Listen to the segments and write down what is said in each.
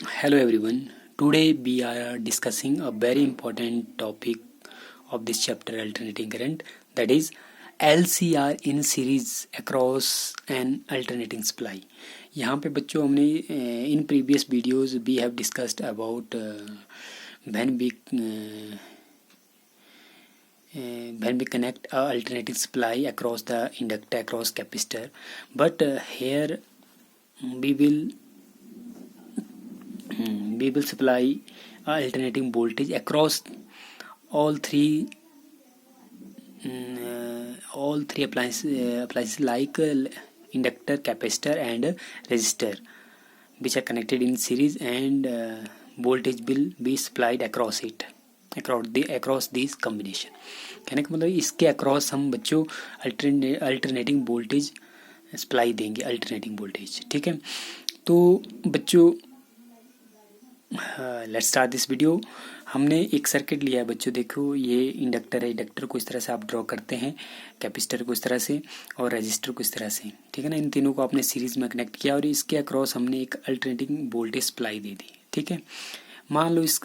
Hello everyone. Today we are discussing a very important topic of this chapter, alternating current, that is LCR in series across an alternating supply. यहाँ पे बच्चों हमने in previous videos we have discussed about when we connect a alternating supply across the inductor, across capacitor, but here we will supply alternating voltage across all three appliances like inductor, capacitor and resistor, which are connected in series, and voltage will be supplied across it, across these combination. कहने का मतलब इसके across हम बच्चों alternating voltage supply देंगे, alternating voltage. ठीक है, तो बच्चों लेट्स स्टार्ट दिस वीडियो. हमने एक सर्किट लिया है बच्चों. देखो ये इंडक्टर है, इंडक्टर को इस तरह से आप ड्रॉ करते हैं, कैपेसिटर को इस तरह से और रेजिस्टर को इस तरह से. ठीक है ना, इन तीनों को आपने सीरीज में कनेक्ट किया और इसके अक्रॉस हमने एक अल्टरनेटिंग वोल्टेज सप्लाई दे दी. ठीक है, मान लो इस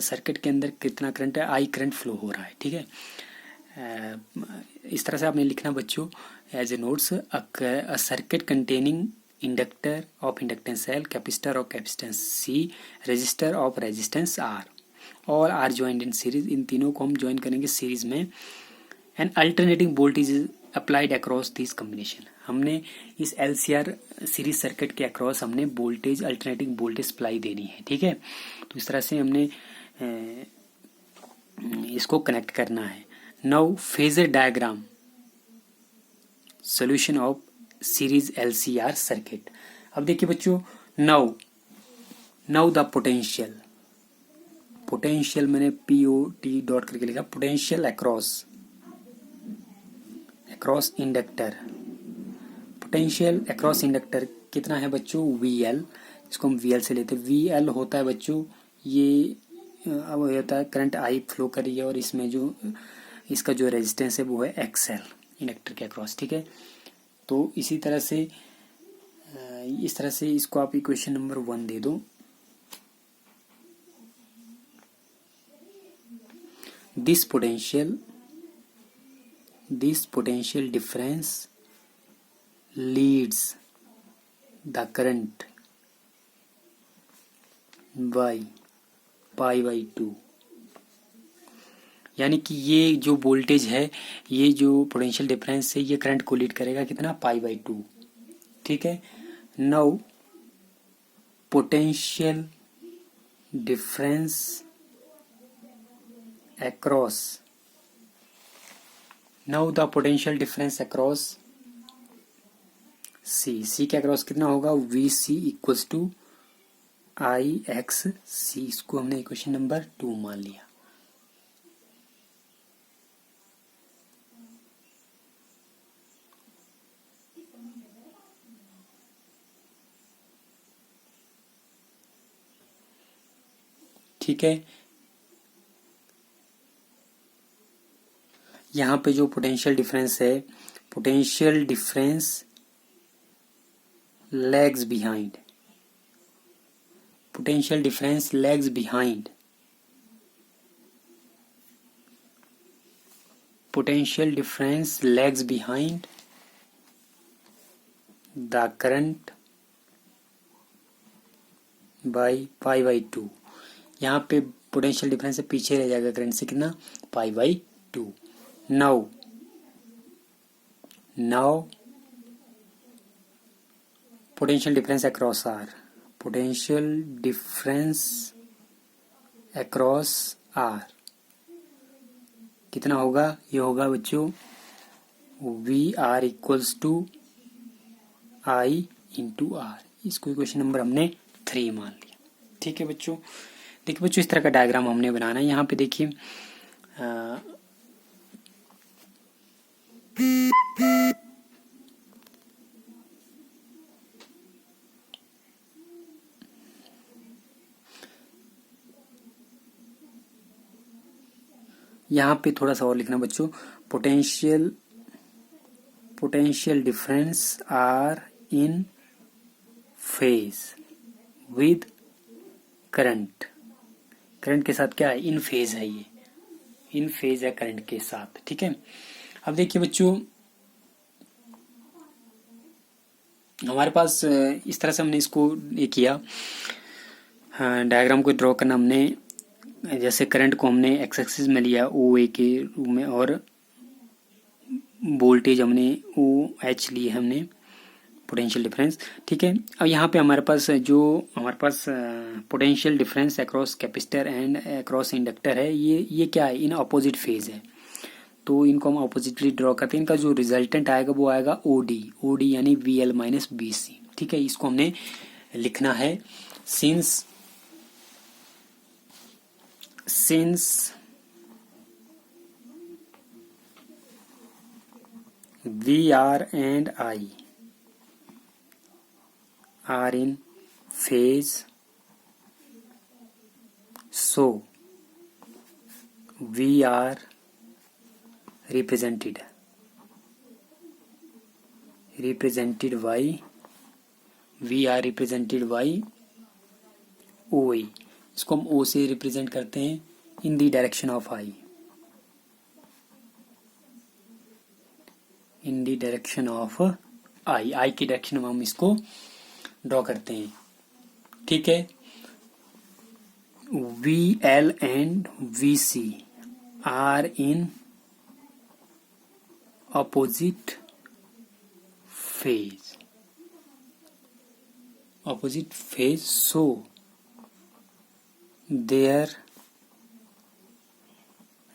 सर्किट के अंदर कितना करंट है, आई करंट फ्लो हो रहा है. ठीक है, इस तरह से आपने लिखना बच्चों as a notes, a circuit containing inductor of inductance L, capacitor of capacitance C, resistor of resistance R, और आर ज्वाइंड इन सीरीज. इन तीनों को हम ज्वाइन करेंगे सीरीज में. And alternating voltage is applied across this combination. हमने इस LCR series circuit के अक्रॉस हमने वोल्टेज, अल्टरनेटिंग वोल्टेज सप्लाई देनी है. ठीक है, तो इस तरह से हमने इसको कनेक्ट करना है. Now phasor diagram, solution of series LCR circuit. अब देखिए बच्चों, नाउ द पोटेंशियल मैंने POT डॉट करके लिखा, potential across inductor. Potential across inductor कितना है बच्चों, VL, इसको हम VL से लेते हैं. VL होता है बच्चों, ये अब होता है करंट I फ्लो कर रही है और इसमें जो इसका जो रेजिस्टेंस है वो है XL इंडक्टर के अक्रॉस. ठीक है, तो इसी तरह से इस तरह से इसको आप इक्वेशन नंबर 1 दे दो. This potential difference leads the current by pi by 2. यानी कि ये जो वोल्टेज है, ये जो पोटेंशियल डिफरेंस है, ये करंट को लीड करेगा कितना, पाई बाई 2. ठीक है, now potential difference across, now the potential difference across C के अक्रॉस कितना होगा, VC इक्वल्स टू IXC. इसको हमने इक्वेशन नंबर 2 मान लिया. ठीक है, यहाँ पे जो पोटेंशियल डिफरेंस है, potential difference lags behind, potential difference lags behind, potential difference lags behind the current by pi by 2. यहाँ पे पोटेंशियल डिफरेंस से पीछे रह जाएगा करंट से कितना, pi by 2. Now potential difference across R, potential difference across R कितना होगा, ये होगा बच्चों VR equals to I into R. इसको इक्वेशन नंबर हमने 3 मान लिया. ठीक है बच्चों, देखिए बच्चों इस तरह का डायग्राम हमने बनाना है. यहाँ पे देखिए यहाँ पे थोड़ा सा और लिखना बच्चों, potential difference are in phase with current, current के साथ क्या है, इन फेज है, ये इन फेज है करंट के साथ, ठीक है। अब देखिए बच्चों, हमारे पास इस तरह से हमने इसको ये किया, डायग्राम को ड्रॉ करना हमने, जैसे करंट को हमने एक्स एक्सिस में लिया ओ ए के रूप में, और वोल्टेज हमने ओ एच लिए हमने, पोटेंशियल डिफरेंस, ठीक है। अब यहाँ पे हमारे पास जो हमारे पास potential difference across capacitor and across inductor है, ये क्या है, इन अपोजिट फेज है, तो इनको हम अपोजिटली ड्रॉ करते हैं। इनका जो रिजल्टेंट आएगा वो आएगा ओ डी यानी V L minus B C, ठीक है। इसको हमने लिखना है, since V R and I are in phase, so we are represented by OA। इसको हम O से रिप्रेजेंट करते हैं in the direction of I, in the direction of I की डायरेक्शन में हम इसको ड्रॉ करते हैं, ठीक है। VL and VC are in opposite phase, so their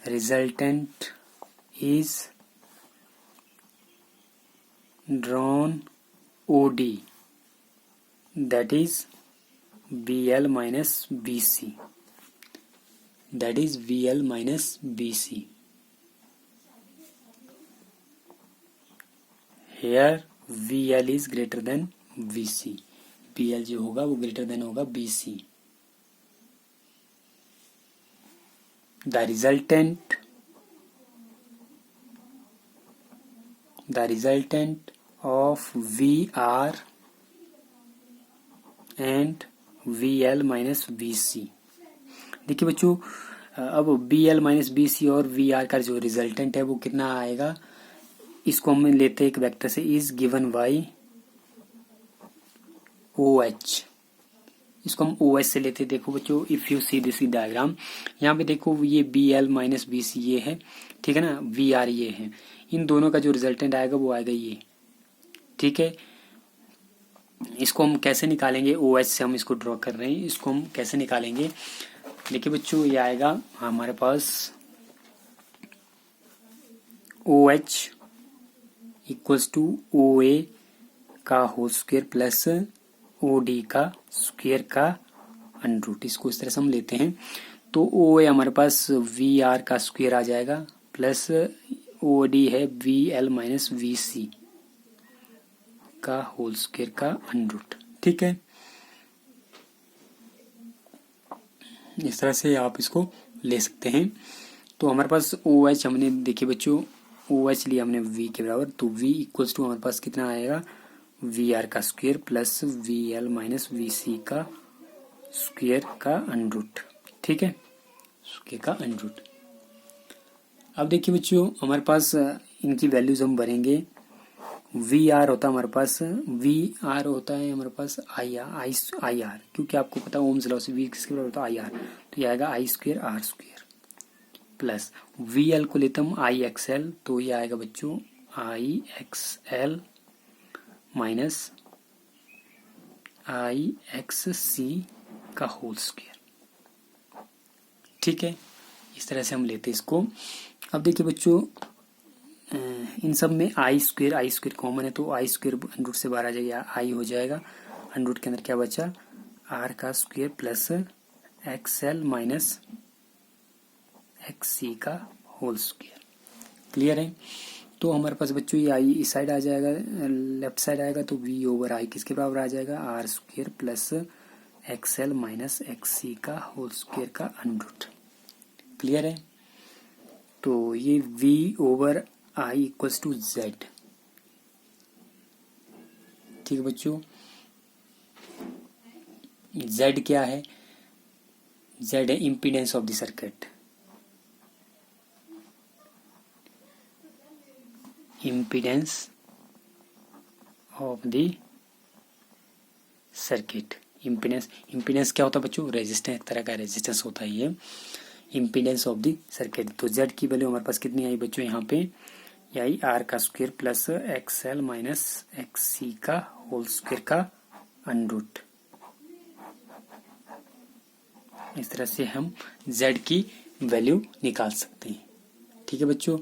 resultant is drawn OD, that is VL minus BC, here VL is greater than VC, VL जो होगा वो ग्रेटर देन होगा BC। The resultant of VR and VL minus BC, देखिए बच्चों, अब BL minus BC और VR का जो रिजल्टेंट है वो कितना आएगा, इसको हम लेते हैं एक वेक्टर से, इज गिवन बाई OH, इसको हम OH से लेते हैं। देखो बच्चों, if you see this diagram, यहाँ पे देखो ये BL माइनस BC ये है, ठीक है ना, VR ये है, इन दोनों का जो रिजल्टेंट आएगा वो आएगा ये, ठीक है। इसको हम कैसे निकालेंगे, OH से हम इसको ड्रॉ कर रहे हैं, इसको हम कैसे निकालेंगे, देखिए बच्चों, ये आएगा हमारे पास OH इक्वल्स टू OA का होल स्क्वायर प्लस OD का स्क्वायर का अंडर रूट, इसको इस तरह से हम लेते हैं। तो OA हमारे पास VR का स्क्वायर आ जाएगा प्लस OD है VL माइनस VC का होल स्क्वायर का अंडर रूट, ठीक है। इस तरह से आप इसको ले सकते हैं। तो हमारे पास OH हमने, देखिए बच्चों, OH लिया हमने V के बराबर, तो V इक्वल्स टू हमारे पास कितना आएगा, VR का square plus VL minus VC का स्क्वायर का अंडर रूट, ठीक है, स्क्वायर का अंडर रूट। अब देखिए बच्चों, हमारे पास इनकी वैल्यूज हम भरेंगे। VR होता है हमारे पास, VR होता है हमारे पास IR, क्योंकि आपको पता है ओम्स लॉ से V किसके बराबर होता है, IR, तो ये आएगा I square R square plus VL को लेते हम IXL, तो ये आएगा बच्चों IXL माइनस IXC का होल स्क्वायर, ठीक है। इस तरह से हम लेते इसको। अब देखिए बच्चों, इन सब में आई स्क्वायर कॉमन है, तो आई स्क्वायर अंडर रूट से बाहर आ जाएगा, आई हो जाएगा, अंडर रूट के अंदर क्या बचा, आर का square plus XL minus XC का होल स्क्वायर, क्लियर है। तो हमारे पास बच्चों ये आई इस साइड आ जाएगा, लेफ्ट साइड आएगा, तो V ओवर आई किसके बराबर आ जाएगा, R square plus XL minus XC का होल स्क्वायर का अंडर रूट, क्लियर है। तो ये V over I equals to Z, ठीक है बच्चों। Z क्या है, जेड है impedance of the circuit, impedance of the circuit. Impedance क्या होता है बच्चों? रेजिस्टेंस, एक तरह का रेजिस्टेंस होता है ये, इम्पीडेंस ऑफ द सर्किट। तो जेड की वैल्यू हमारे पास कितनी आई बच्चों यहाँ पे? आई आर का square plus X L minus X C का होल स्क्वायर का अंडरूट। इस तरह से हम जेड की वैल्यू निकाल सकते हैं। ठीक है बच्चों,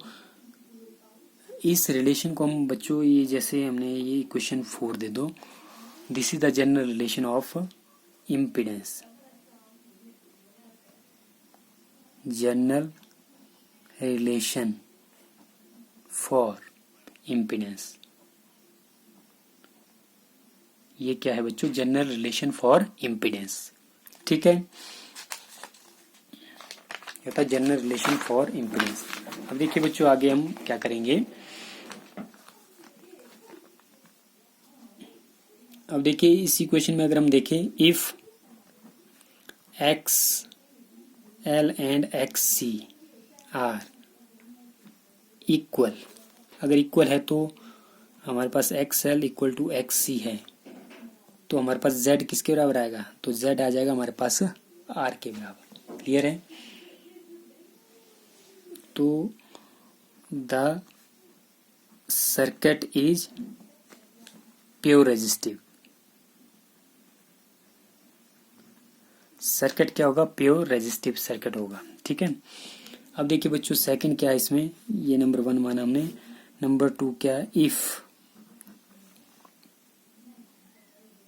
इस रिलेशन को हम बच्चों ये जैसे हमने ये इक्वेशन 4 दे दो, this is the general relation of impedance, general relation for impedance. ये क्या है बच्चों? General relation for impedance. ठीक है, ये था जनरल रिलेशन फॉर इम्पीडेंस। अब देखिए बच्चों आगे हम क्या करेंगे। अब देखिए इस इक्वेशन में अगर हम देखें, if X L and X C R equal, अगर इक्वल है तो हमारे पास X L equal to X C है, तो हमारे पास जेड किसके बराबर आएगा? तो जेड आ जाएगा हमारे पास आर के बराबर। क्लियर है? तो the circuit is pure resistive. Circuit क्या होगा? प्योर रेजिस्टिव सर्किट होगा। ठीक है, अब देखिए बच्चों सेकंड क्या है इसमें, ये नंबर 1 माना हमने। नंबर 2 क्या है? इफ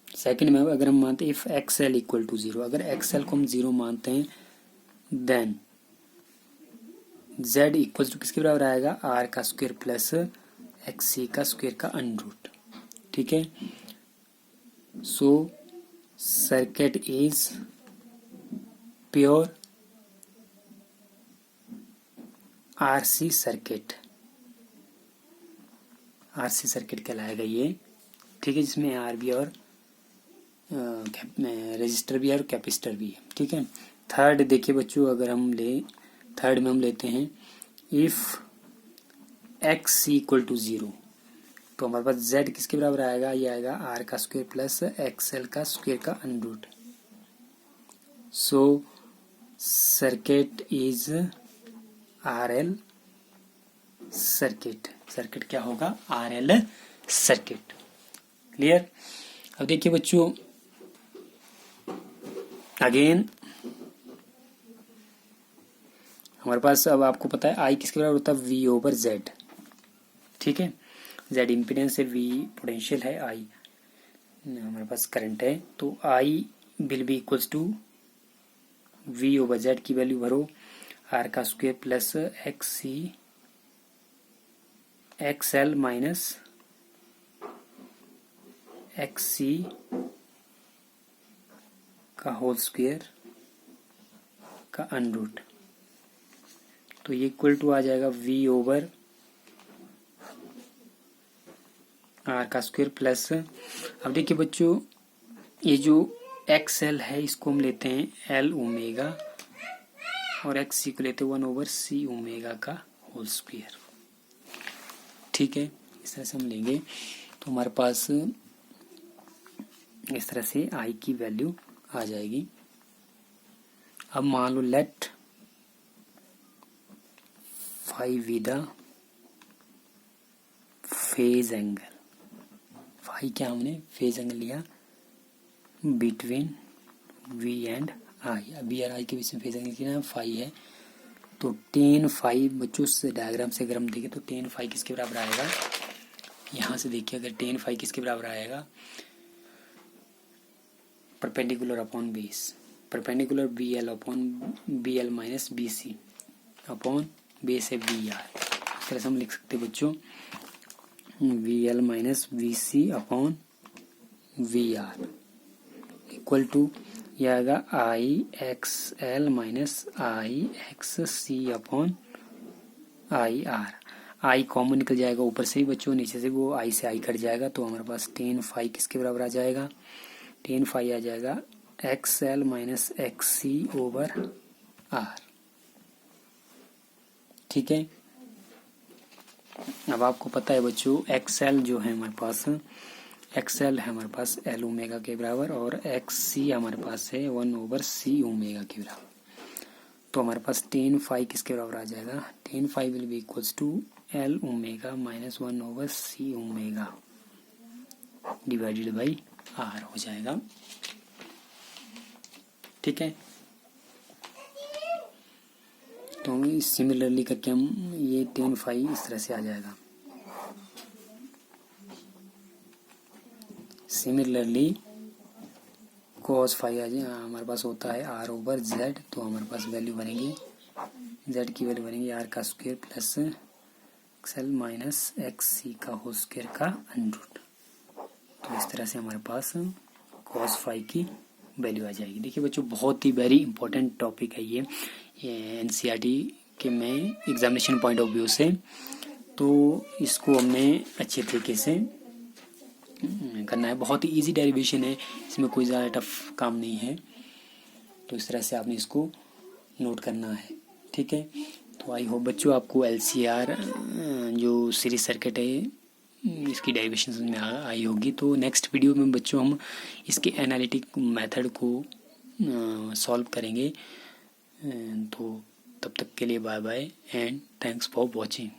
सेकंड में अगर हम मानते if X L equal to 0, अगर एक्स एल को हम 0 मानते हैं, देन जेड इक्वल टू किसके बराबर आएगा? आर का स्क्वायर प्लस एक्स सी का स्क्वायर का अंडरूट। ठीक है, सो circuit is pure RC circuit, RC circuit कहलाएगा ये। ठीक है, जिसमें आर भी और रजिस्टर भी है और कैपेसिटर भी है। ठीक है, थर्ड देखिए बच्चों अगर हम ले, थर्ड में हम लेते हैं इफ एक्स इक्वल टू 0, तो हमारे पास जेड किसके बराबर आएगा? ये आएगा आर का स्क्वायर प्लस एक्स एल का स्क्वायर का under root. So circuit is R L circuit. Circuit क्या होगा? R L circuit. क्लियर? अब देखिए बच्चों अगेन हमारे पास, अब आपको पता है आई किसके बराबर होता है? V over Z. ठीक है, जेड इम्पीडेंस है, वी पोटेंशियल है, आई हमारे पास करंट है, तो I will be equals to V over Z की वैल्यू भरो, आर का square plus X C X L minus X C का होल स्क्वायर का अंडरूट। तो ये इक्वल टू आ जाएगा v ओवर आर का स्क्वायर प्लस, अब देखिए बच्चों ये जो एक्स एल है इसको हम लेते हैं एल ओमेगा और एक्स सी को लेते हैं 1 ओवर सी ओमेगा का होल स्क्वायर। ठीक है, इस तरह से हम लेंगे तो हमारे पास इस तरह से आई की वैल्यू आ जाएगी। अब मान लो let phi with phase angle, phi क्या हमने फेज एंगल लिया बिटवीन वी एंड आई। अभी यार आई के बीच में फेज एंगल कितना फाई है, तो टेन फाई बच्चों से डायग्राम से अगर हम देखें तो टेन फाई किसके बराबर आएगा? यहाँ से देखिए अगर टेन फाई किसके बराबर आएगा? Perpendicular upon base, perpendicular B L upon B L minus B C upon base है वी आर। इस तरह से हम लिख सकते हैं बच्चों V L minus V C upon V R equal to ये आएगा I X L minus I X C upon I R. I common निकल जाएगा ऊपर से ही बच्चों, नीचे से वो आई से आई कट जाएगा, तो हमारे पास टेन फाई किसके बराबर आ जाएगा? टेन फाई आ जाएगा XL minus XC over R। ठीक है, अब आपको पता है बच्चों XL जो है हमारे पास, XL है हमारे पास L ओमेगा के बराबर और XC हमारे पास है 1/C ओमेगा के बराबर। तो हमारे पास tan फाई किसके बराबर आ जाएगा, tan phi will be equals to L omega minus 1/C omega divided by R हो जाएगा। ठीक है, तो सिमिलरली करके हम ये tan फाई इस तरह से आ जाएगा। सिमिलरली cos फाई हमारे पास होता है R ओवर Z, तो हमारे पास वैल्यू बनेगी Z की वैल्यू बनेगी R का square plus XL minus XC का होल स्क्वायर का अंडर। तो इस तरह से हमारे पास cos फाई की वैल्यू आ जाएगी। देखिए बच्चों बहुत ही वेरी इंपॉर्टेंट टॉपिक है ये NCERT के में एग्जामिनेशन पॉइंट ऑफ व्यू से, तो इसको हमें अच्छे तरीके से करना है। बहुत ही इजी डेरिवेशन है, इसमें कोई ज़्यादा टफ काम नहीं है। तो इस तरह से आपने इसको नोट करना है। ठीक है, तो आई होप बच्चों आपको LCR जो सीरीज सर्किट है इसकी डेरिवेशन में आई होगी। तो नेक्स्ट वीडियो में बच्चों हम इसके एनालिटिक मेथड को सॉल्व करेंगे। तो तब तक के लिए bye bye and thanks for watching.